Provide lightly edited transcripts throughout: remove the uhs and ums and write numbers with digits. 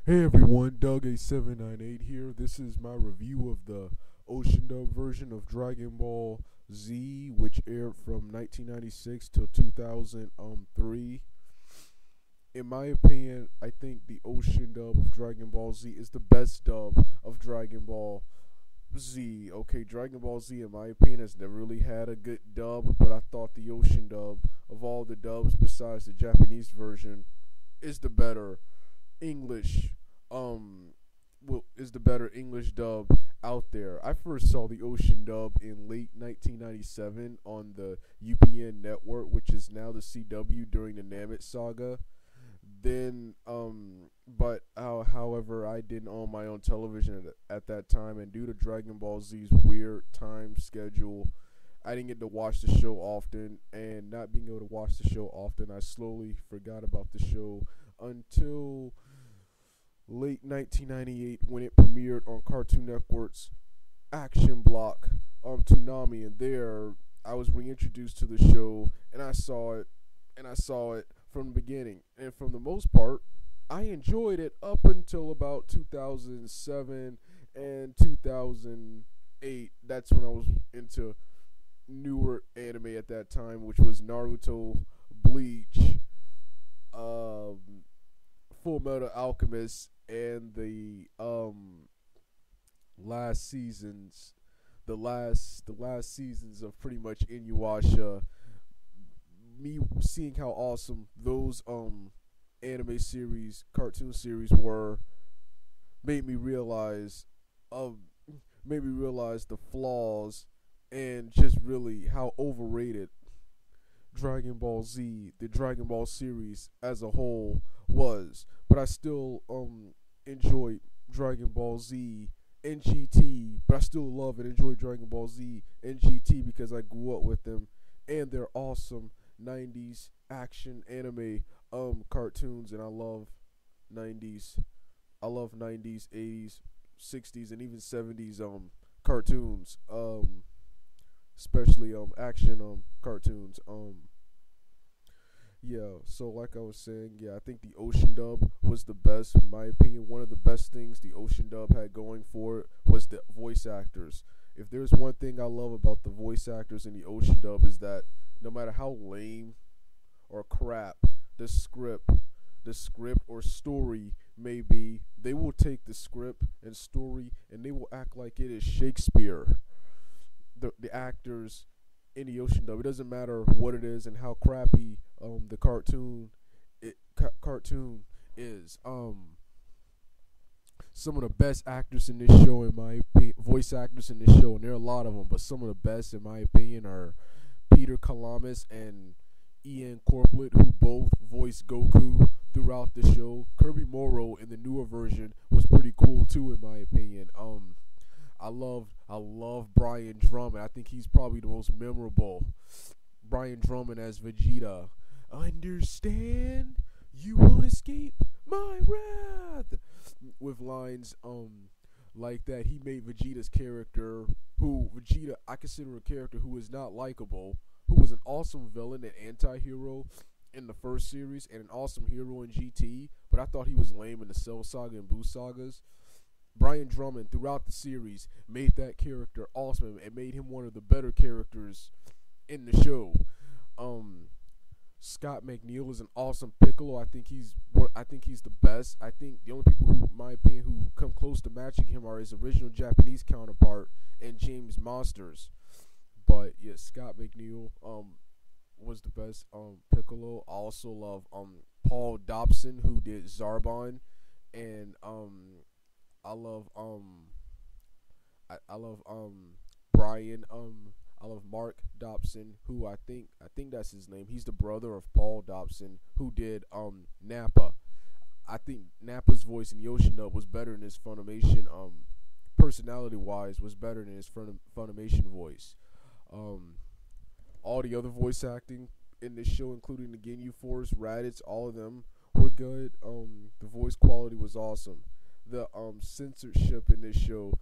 Hey everyone, Doug A798 here. This is my review of the Ocean Dub version of Dragon Ball Z, which aired from 1996 till 2003. In my opinion, I think the Ocean Dub of Dragon Ball Z is the best dub of Dragon Ball Z. Okay, Dragon Ball Z, in my opinion, has never really had a good dub, but I thought the Ocean Dub, of all the dubs besides the Japanese version, is the better English is the better English dub out there. I first saw the Ocean dub in late 1997 on the UPN network, which is now the CW during the Namek saga. Then, however, I didn't own my own television at that time, and due to Dragon Ball Z's weird time schedule, I didn't get to watch the show often, and not being able to watch the show often, I slowly forgot about the show until late 1998 when it premiered on Cartoon Network's Action Block on Toonami, and there I was reintroduced to the show, and I saw it from the beginning, and for the most part I enjoyed it up until about 2007 and 2008. That's when I was into newer anime at that time, which was Naruto, Bleach, Full Metal Alchemist, and the last seasons of pretty much Inuyasha. Me seeing how awesome those anime series, cartoon series were, made me realize the flaws and just really how overrated Dragon Ball Z, the Dragon Ball series as a whole, was. But I still enjoy Dragon Ball Z and GT, but I still love and enjoy Dragon Ball Z and GT because I grew up with them, and they're awesome 90s action anime cartoons, and I love 90s, 80s, 60s, and even 70s cartoons, especially action cartoons. Yeah, so like I was saying, yeah, I think the Ocean dub was the best. In my opinion, one of the best things the Ocean dub had going for it was the voice actors. If there's one thing I love about the voice actors in the Ocean dub, is that no matter how lame or crap the script or story may be, they will take the script and story and they will act like it is Shakespeare. The actors in the Ocean dub, it doesn't matter what it is and how crappy the cartoon is. Some of the best actors in this show, in my opinion, voice actors in this show, and there are a lot of them, but some of the best, in my opinion, are Peter Kalamis and Ian Corplet, who both voiced Goku throughout the show. Kirby Morrow in the newer version was pretty cool too, in my opinion. I love Brian Drummond. I think he's probably the most memorable. Brian Drummond as Vegeta. Understand? You won't escape my wrath. With lines like that, he made Vegeta's character, who Vegeta I consider a character who is not likable, who was an awesome villain and anti-hero in the first series and an awesome hero in GT, but I thought he was lame in the Cell Saga and Boo sagas. Brian Drummond throughout the series made that character awesome and made him one of the better characters in the show. Scott McNeil is an awesome Piccolo. I think he's the best. I think the only people who, in my opinion, who come close to matching him are his original Japanese counterpart and James Monsters. But yeah, Scott McNeil was the best Piccolo. I also love Paul Dobson, who did Zarbon, and I love Brian I love Mark Dobson, who I think that's his name. He's the brother of Paul Dobson, who did Nappa. I think Nappa's voice in the Ocean dub was better than his Funimation, personality wise, was better than his Funimation voice. All the other voice acting in this show, including the Ginyu Force, Raditz, all of them were good. The voice quality was awesome. The censorship in this show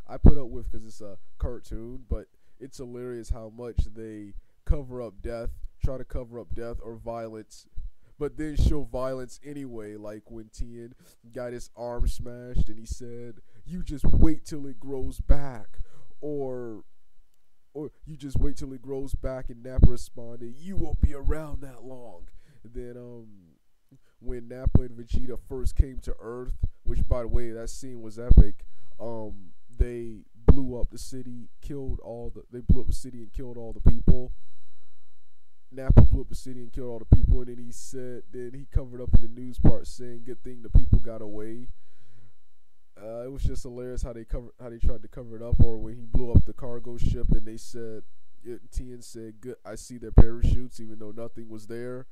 I put up with because it's a cartoon, but it's hilarious how much they try to cover up death or violence but then show violence anyway. Like when Tien got his arm smashed, and he said, "You just wait till it grows back," or "You just wait till it grows back," and Nappa responded, "You won't be around that long." And then when Nappa and Vegeta first came to Earth, which by the way that scene was epic, they blew up the city, they blew up the city and killed all the people. Nappa blew up the city and killed all the people, and then he covered up in the news part saying, "Good thing the people got away." It was just hilarious how they tried to cover it up, or when he blew up the cargo ship and Tien said, "Good, I see their parachutes," even though nothing was there.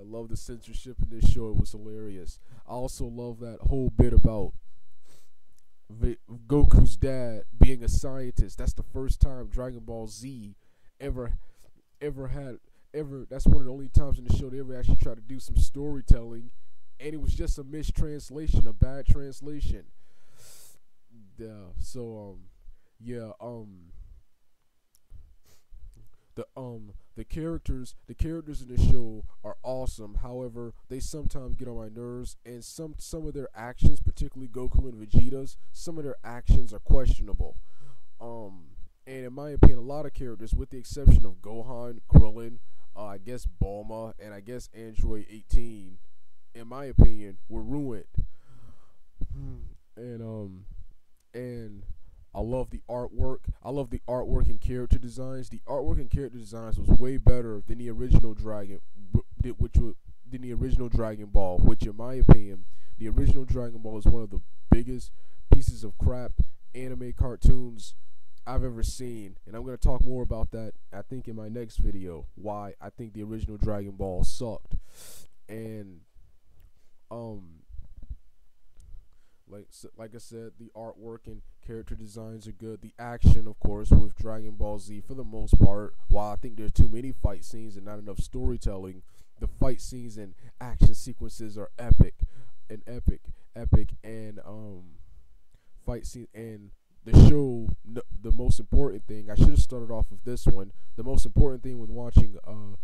Love the censorship in this show; it was hilarious. I also love that whole bit about Goku's dad being a scientist. That's the first time Dragon Ball Z ever had that's one of the only times in the show they ever actually tried to do some storytelling, and it was just a mistranslation, a bad translation. Yeah. So yeah. The characters in the show are awesome. However, they sometimes get on my nerves, and some of their actions, particularly Goku and Vegeta's, some of their actions are questionable. And in my opinion, a lot of characters, with the exception of Gohan, Krillin, I guess Bulma, and I guess Android 18, in my opinion, were ruined. And I love the artwork. I love the artwork and character designs. The artwork and character designs was way better than the original Dragon Ball, which in my opinion, the original Dragon Ball is one of the biggest pieces of crap anime cartoons I've ever seen. And I'm going to talk more about that, I think, in my next video, why I think the original Dragon Ball sucked. And like I said, the artwork and character designs are good. The action, of course, with Dragon Ball Z, for the most part, while I think there's too many fight scenes and not enough storytelling, the fight scenes and action sequences are epic. And fight scene and the show. The most important thing, I should have started off with this one. The most important thing when watching a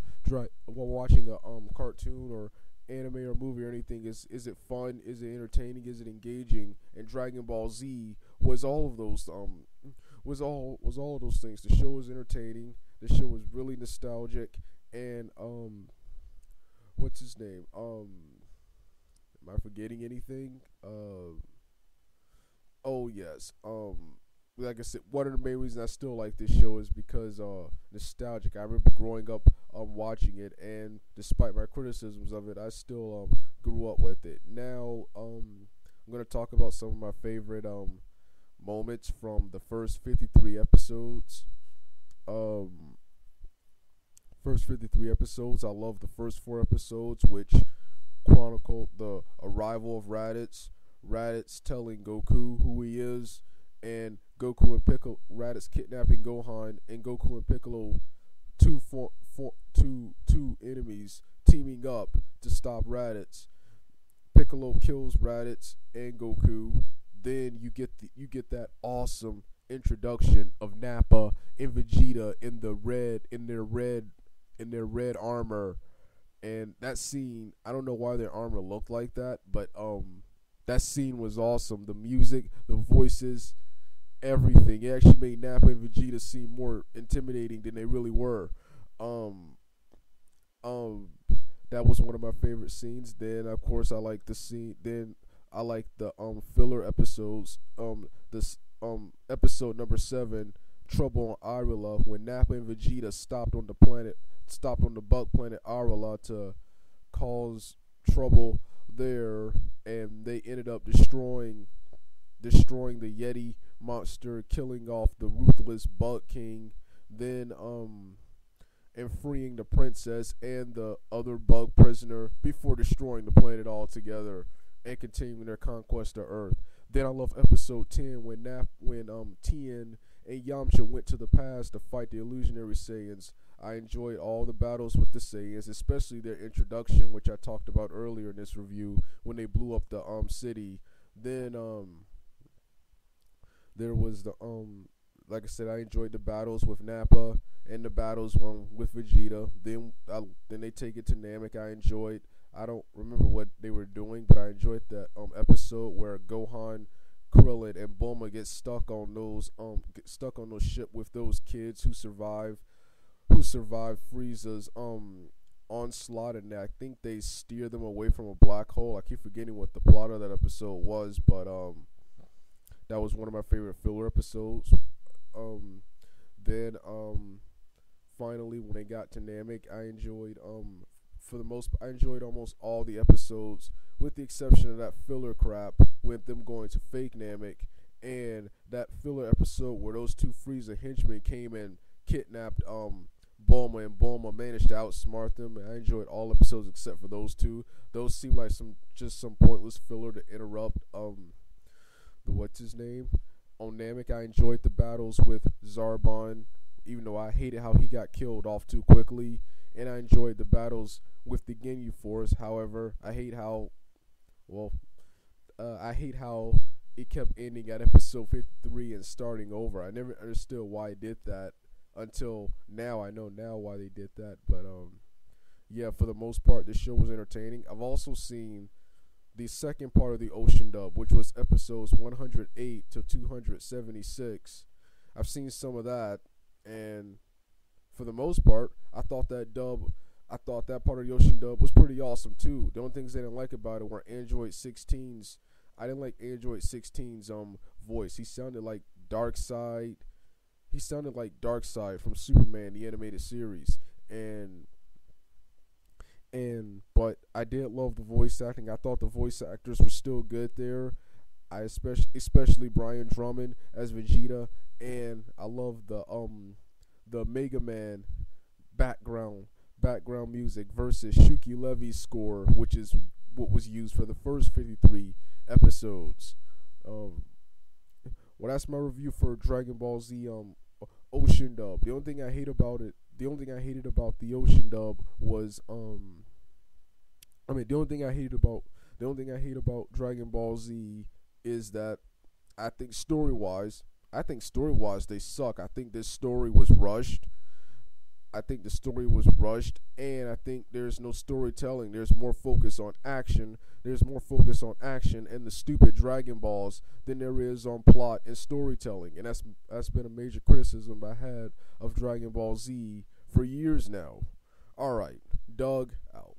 cartoon or anime or movie or anything is it fun, is it entertaining, is it engaging? And Dragon Ball Z was all of those was all of those things. The show was entertaining, the show was really nostalgic, and what's his name, am I forgetting anything? Oh yes, like I said, one of the main reasons I still like this show is because nostalgic. I remember growing up watching it, and despite my criticisms of it, I still grew up with it. Now I'm gonna talk about some of my favorite moments from the first 53 episodes. First 53 episodes. I love the first 4 episodes, which chronicle the arrival of Raditz. Raditz telling Goku who he is, and Goku and Piccolo, Raditz kidnapping Gohan, and Goku and Piccolo, two enemies, teaming up to stop Raditz. Piccolo kills Raditz and Goku. Then you get that awesome introduction of Nappa and Vegeta in their red armor, and that scene, I don't know why their armor looked like that, but that scene was awesome. The music, the voices, everything. It actually made Nappa and Vegeta seem more intimidating than they really were. That was one of my favorite scenes. Then of course I like the scene. Then I like the filler episodes. This episode number 7, Trouble on Irula, when Nappa and Vegeta stopped on the bug planet Irula to cause trouble there, and they ended up destroying the Yeti monster, killing off the ruthless Bug King, then and freeing the princess and the other bug prisoner before destroying the planet altogether and continuing their conquest of Earth. Then I love episode 10 when Tien and Yamcha went to the past to fight the illusionary Saiyans. I enjoyed all the battles with the Saiyans, especially their introduction, which I talked about earlier in this review, when they blew up the city. Then there was the like I said, I enjoyed the battles with Nappa and the battles with Vegeta. Then they take it to Namek. I enjoyed. I don't remember what they were doing, but I enjoyed that episode where Gohan, Krillin, and Bulma get stuck on those ship with those kids who survived Frieza's onslaught, and I think they steer them away from a black hole. I keep forgetting what the plot of that episode was, but that was one of my favorite filler episodes. Then finally when they got to Namek, I enjoyed almost all the episodes, with the exception of that filler crap with them going to fake Namek, and that filler episode where those two Frieza henchmen came and kidnapped Bulma, and Bulma managed to outsmart them. And I enjoyed all episodes except for those two. Those seemed like some pointless filler to interrupt the what's his name on Namek. I enjoyed the battles with Zarbon, even though I hated how he got killed off too quickly, and I enjoyed the battles with the Ginyu Force. However, I hate how it kept ending at episode 53 and starting over. I never understood why it did that until now. I know now why they did that, but yeah, for the most part, the show was entertaining. I've also seen the second part of the Ocean Dub, which was episodes 108 to 276. I've seen some of that, and for the most part, I thought that part of the Ocean Dub was pretty awesome too. The only things I didn't like about it were Android 16's. I didn't like Android 16's voice. He sounded like Darkseid. He sounded like Darkseid from Superman, the animated series, but I did love the voice acting. I thought the voice actors were still good there. I especially Brian Drummond as Vegeta, and I love the Mega Man background music versus Shuki Levy's score, which is what was used for the first 53 episodes. Well, that's my review for Dragon Ball Z Ocean Dub. The only thing I hated about the Ocean Dub was the only thing I hate about Dragon Ball Z is that I think story wise they suck. I think this story was rushed. And I think there's no storytelling. There's more focus on action. And the stupid Dragon Balls than there is on plot and storytelling. And that's been a major criticism I had of Dragon Ball Z for years now. Alright, Doug out.